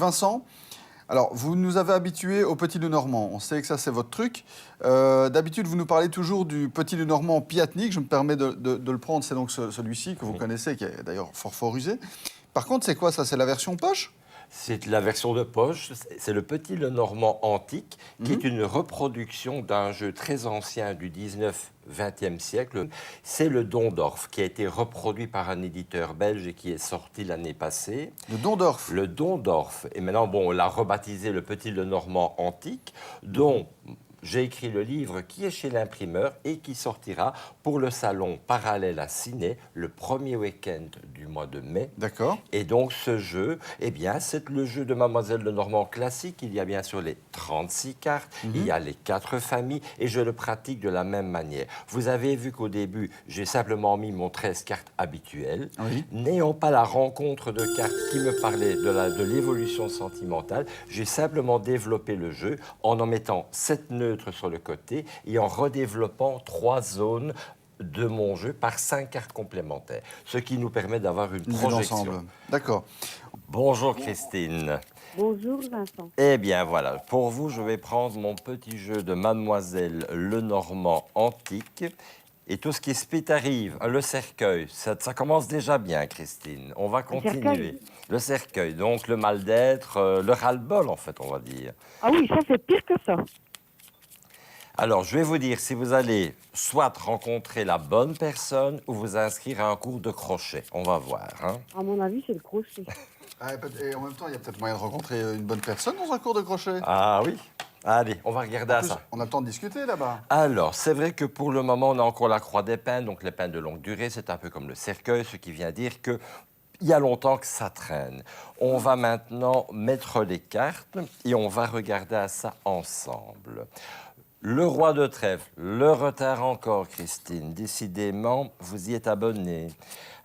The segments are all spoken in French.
Vincent, alors vous nous avez habitués au Petit Lenormand. On sait que ça, c'est votre truc. D'habitude, vous nous parlez toujours du Petit Lenormand piatnique. Je me permets de le prendre. C'est donc celui-ci que vous connaissez, qui est d'ailleurs fort usé. Par contre, c'est quoi ça? C'est la version poche? C'est la version de poche, c'est le Petit Lenormand antique, qui est une reproduction d'un jeu très ancien du 19-20e siècle. C'est le Dondorf, qui a été reproduit par un éditeur belge et qui est sorti l'année passée. Le Dondorf. Le Dondorf. Et maintenant, bon, on l'a rebaptisé le Petit Lenormand antique, dont j'ai écrit le livre qui est chez l'imprimeur et qui sortira pour le salon Parallèle à Ciné le premier week-end du mois de mai. D'accord. Et donc ce jeu, eh bien, c'est le jeu de Mademoiselle Lenormand classique. Il y a bien sûr les 36 cartes, il y a les 4 familles et je le pratique de la même manière. Vous avez vu qu'au début, j'ai simplement mis mon 13 cartes habituel. Oui. N'ayant pas la rencontre de cartes qui me parlait de l'évolution sentimentale, j'ai simplement développé le jeu en mettant 7 neutres sur le côté et en redéveloppant 3 zones de mon jeu par 5 cartes complémentaires, ce qui nous permet d'avoir une projection. D'accord. Bonjour Christine. Bonjour Vincent. Eh bien voilà, pour vous, je vais prendre mon petit jeu de Mademoiselle Lenormand antique. Et tout ce qui est arrive, le cercueil, ça commence déjà bien, Christine. On va continuer. Cercueil. Le cercueil, donc le mal d'être, le ras-le-bol, en fait, on va dire. Ah oui, ça c'est pire que ça. Alors, je vais vous dire si vous allez soit rencontrer la bonne personne ou vous inscrire à un cours de crochet. On va voir. Hein. À mon avis, c'est le crochet. Et en même temps, il y a peut-être moyen de rencontrer une bonne personne dans un cours de crochet. Ah oui. Allez, on va regarder à ça. On a le temps de discuter là-bas. Alors, c'est vrai que pour le moment, on a encore la croix d'épingle, donc l'épingle de longue durée, c'est un peu comme le cercueil, ce qui vient dire que il y a longtemps que ça traîne. On va maintenant mettre les cartes et on va regarder à ça ensemble. Le roi de trèfle, le retard encore, Christine. Décidément, vous y êtes abonné.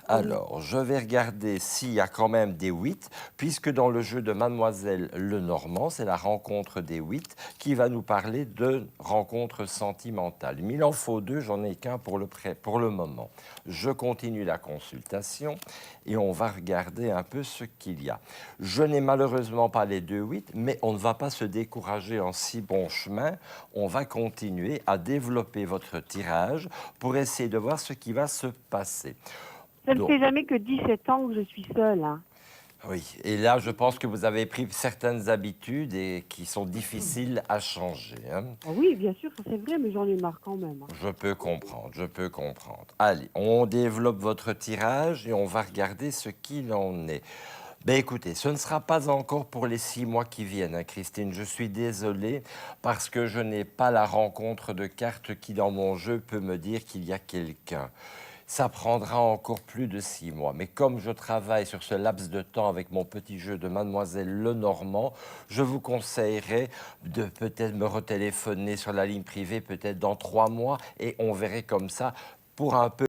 Alors, je vais regarder s'il y a quand même des 8, puisque dans le jeu de Mademoiselle Lenormand, c'est la rencontre des 8 qui va nous parler de rencontre sentimentale. Mais il en faut 2, j'en ai qu'un pour le moment. Je continue la consultation et on va regarder un peu ce qu'il y a. Je n'ai malheureusement pas les 2 8, mais on ne va pas se décourager en si bon chemin. On va continuer à développer votre tirage pour essayer de voir ce qui va se passer. Ça ne fait jamais que 17 ans que je suis seule. Hein. Oui, et là, je pense que vous avez pris certaines habitudes et qui sont difficiles à changer. Hein. Ah oui, bien sûr, ça c'est vrai, mais j'en ai marre quand même. Hein. Je peux comprendre, je peux comprendre. Allez, on développe votre tirage et on va regarder ce qu'il en est. Ben écoutez, ce ne sera pas encore pour les 6 mois qui viennent, hein, Christine. Je suis désolé parce que je n'ai pas la rencontre de cartes qui, dans mon jeu, peut me dire qu'il y a quelqu'un. Ça prendra encore plus de 6 mois. Mais comme je travaille sur ce laps de temps avec mon petit jeu de Mademoiselle Lenormand, je vous conseillerais de peut-être me retéléphoner sur la ligne privée peut-être dans 3 mois et on verrait comme ça pour un peu